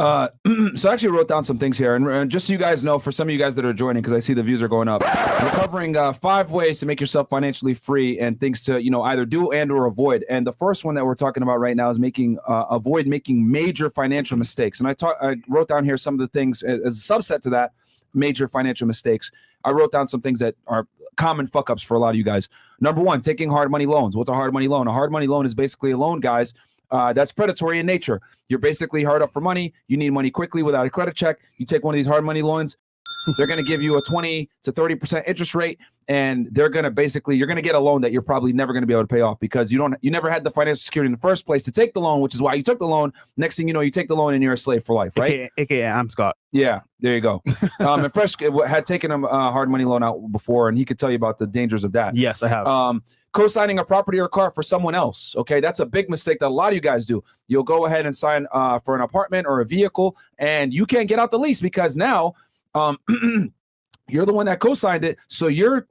So I actually wrote down some things here, and just so you guys know, for some of you guys that are joining, because I see the views are going up, we're covering 5 ways to make yourself financially free and things to either do and or avoid. And the first one that we're talking about right now is avoid making major financial mistakes. And I wrote down here some of the things as a subset to that, major financial mistakes. I wrote down some things that are common fuck ups for a lot of you guys. Number 1, taking hard money loans. What's a hard money loan? A hard money loan is basically a loan, guys. That's predatory in nature. You're basically hard up for money. You need money quickly without a credit check. You take one of these hard money loans. They're going to give you a 20 to 30% interest rate, and you're going to get a loan that you're probably never going to be able to pay off because you never had the financial security in the first place to take the loan, which is why you took the loan. Next thing you know, you take the loan and you're a slave for life, right? AKA I'm Scott. Yeah, there you go. And Fresh had taken a hard money loan out before, and he could tell you about the dangers of that. Yes, I have. Co-signing a property or car for someone else. Okay, that's a big mistake that a lot of you guys do. You'll go ahead and sign for an apartment or a vehicle, and you can't get out the lease because now you're the one that co-signed it, so you're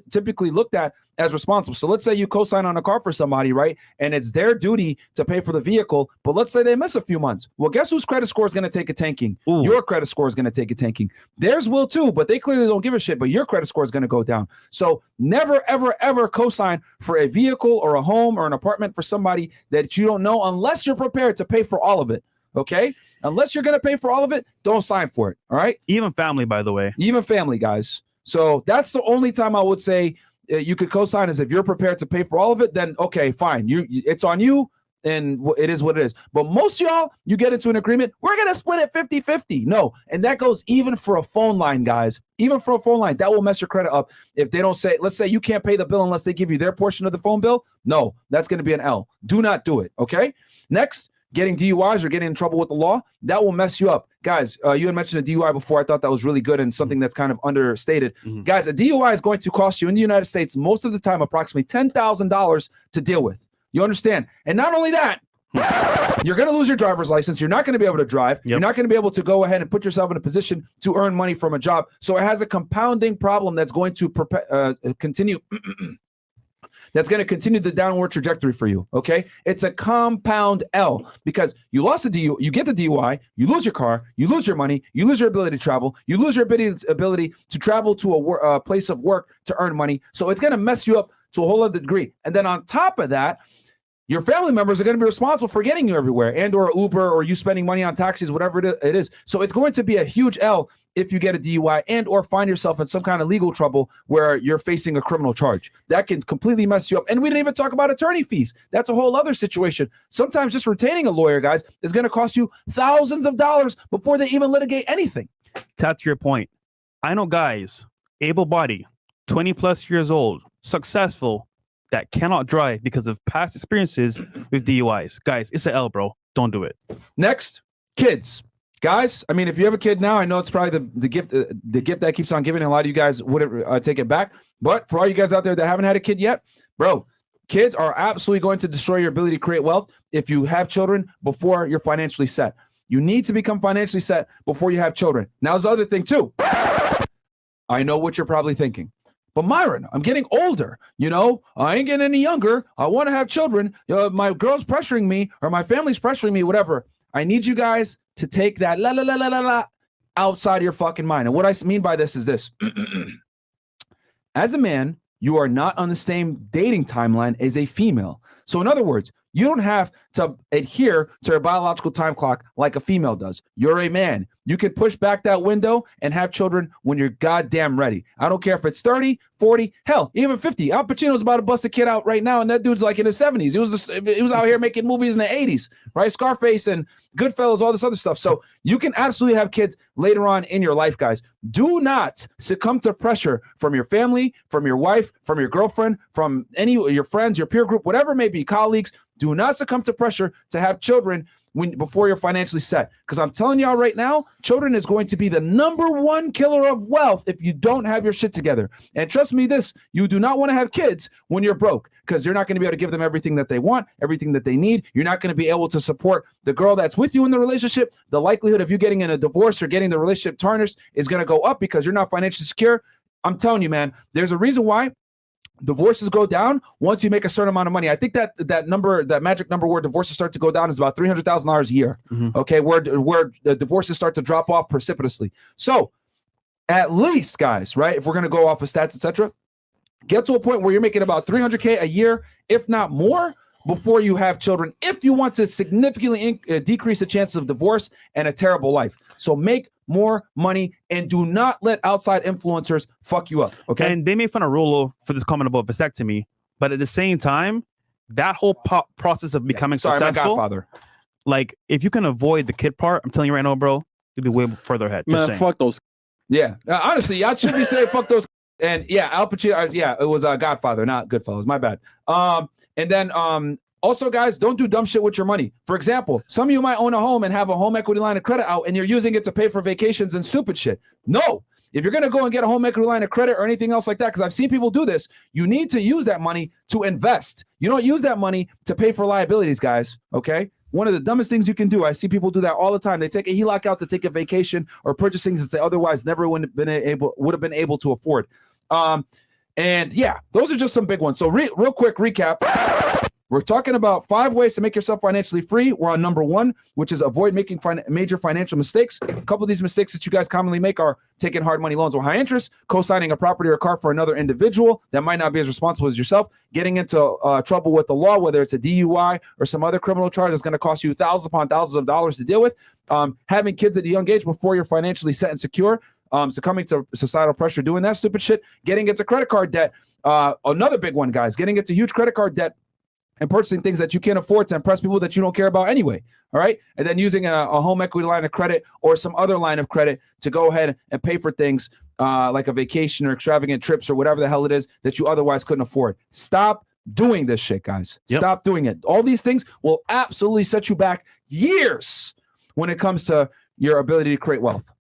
typically looked at as responsible. So let's say you co-sign on a car for somebody, right? And it's their duty to pay for the vehicle, but let's say they miss a few months. Well, guess whose credit score is going to take a tanking? Ooh. Your credit score is going to take a tanking. Theirs will too, but they clearly don't give a shit, but your credit score is going to go down. So never, ever, ever co-sign for a vehicle or a home or an apartment for somebody that you don't know unless you're prepared to pay for all of it. Okay? Unless you're going to pay for all of it, don't sign for it. All right? Even family, by the way. Even family, guys. So that's the only time I would say you could co-sign is if you're prepared to pay for all of it, then okay, fine. It's on you, and it is what it is. But most of y'all, you get into an agreement, we're going to split it 50-50. No, and that goes even for a phone line, guys. Even for a phone line, that will mess your credit up. If they don't say, let's say you can't pay the bill unless they give you their portion of the phone bill. No, that's going to be an L. Do not do it, okay? Next, getting DUIs or getting in trouble with the law, that will mess you up. Guys, you had mentioned a DUI before. I thought that was really good and something that's kind of understated. Mm-hmm. Guys, a DUI is going to cost you in the United States most of the time approximately $10,000 to deal with. You understand? And not only that, you're going to lose your driver's license. You're not going to be able to drive. Yep. You're not going to be able to go ahead and put yourself in a position to earn money from a job. So it has a compounding problem that's going to continue. That's going to continue the downward trajectory for you, okay? It's a compound L because you lost the DUI, you get the DUI, you lose your car, you lose your money, you lose your ability to travel, you lose your ability to travel to a place of work to earn money. So it's going to mess you up to a whole other degree. And then on top of that, your family members are going to be responsible for getting you everywhere and or Uber or you spending money on taxis, whatever it is. So it's going to be a huge L if you get a DUI and or find yourself in some kind of legal trouble where you're facing a criminal charge. That can completely mess you up. And we didn't even talk about attorney fees. That's a whole other situation. Sometimes just retaining a lawyer, guys, is going to cost you thousands of dollars before they even litigate anything. That's your point. I know guys, able-bodied, 20 plus years old, successful, that cannot drive because of past experiences with DUIs. Guys, it's an L, bro. Don't do it. Next, kids. Guys, I mean, if you have a kid now, I know it's probably the gift that keeps on giving. A lot of you guys wouldn't take it back. But for all you guys out there that haven't had a kid yet, bro, kids are absolutely going to destroy your ability to create wealth if you have children before you're financially set. You need to become financially set before you have children. Now, there's the other thing, too. I know what you're probably thinking. But Myron, I'm getting older, I ain't getting any younger. I want to have children. My girl's pressuring me or my family's pressuring me, whatever. I need you guys to take that outside of your fucking mind. And what I mean by this is this. As a man, you are not on the same dating timeline as a female. So in other words, you don't have to adhere to a biological time clock like a female does. You're a man. You can push back that window and have children when you're goddamn ready. I don't care if it's 30, 40, hell, even 50. Al Pacino's about to bust a kid out right now, and that dude's like in his 70s. He was out here making movies in the 80s, right? Scarface and Goodfellas, all this other stuff. So you can absolutely have kids later on in your life, guys. Do not succumb to pressure from your family, from your wife, from your girlfriend, from any of your friends, your peer group, whatever it may be, colleagues. Do not succumb to pressure to have children before you're financially set. Because I'm telling y'all right now, children is going to be the #1 killer of wealth if you don't have your shit together. And trust me this, you do not want to have kids when you're broke because you're not going to be able to give them everything that they want, everything that they need. You're not going to be able to support the girl that's with you in the relationship. The likelihood of you getting in a divorce or getting the relationship tarnished is going to go up because you're not financially secure. I'm telling you, man, there's a reason why divorces go down once you make a certain amount of money. I think that magic number where divorces start to go down is about $300,000 a year. Okay, where the divorces start to drop off precipitously. So at least, guys, right? If we're gonna go off of stats, etc., get to a point where you're making about $300K a year, if not more, before you have children, if you want to significantly decrease the chances of divorce and a terrible life. So make more money and do not let outside influencers fuck you up. Okay. And they made fun of Rolo for this comment about vasectomy, but at the same time, that whole process of becoming successful, my godfather. Like if you can avoid the kid part, I'm telling you right now, bro, you'll be way further ahead. Just Man, saying. fuck those. Yeah, honestly, I should be saying fuck those. And yeah, Al Pacino. Yeah, it was Godfather, not Goodfellas. My bad. And then also, guys, don't do dumb shit with your money. For example, some of you might own a home and have a home equity line of credit out, and you're using it to pay for vacations and stupid shit. No, if you're gonna go and get a home equity line of credit or anything else like that, because I've seen people do this, you need to use that money to invest. You don't use that money to pay for liabilities, guys. Okay. One of the dumbest things you can do. I see people do that all the time. They take a HELOC out to take a vacation or purchase things that they otherwise never would have been able to afford. And yeah, those are just some big ones. So real quick recap. We're talking about 5 ways to make yourself financially free. We're on number 1, which is avoid making major financial mistakes. A couple of these mistakes that you guys commonly make are taking hard money loans or high interest, co-signing a property or car for another individual that might not be as responsible as yourself, getting into trouble with the law, whether it's a DUI or some other criminal charge that's going to cost you thousands upon thousands of dollars to deal with, having kids at a young age before you're financially set and secure, succumbing to societal pressure, doing that stupid shit, getting into credit card debt. Another big one, guys, getting into huge credit card debt and purchasing things that you can't afford to impress people that you don't care about anyway. All right. And then using a home equity line of credit or some other line of credit to go ahead and pay for things like a vacation or extravagant trips or whatever the hell it is that you otherwise couldn't afford. Stop doing this shit, guys. Yep. Stop doing it. All these things will absolutely set you back years when it comes to your ability to create wealth.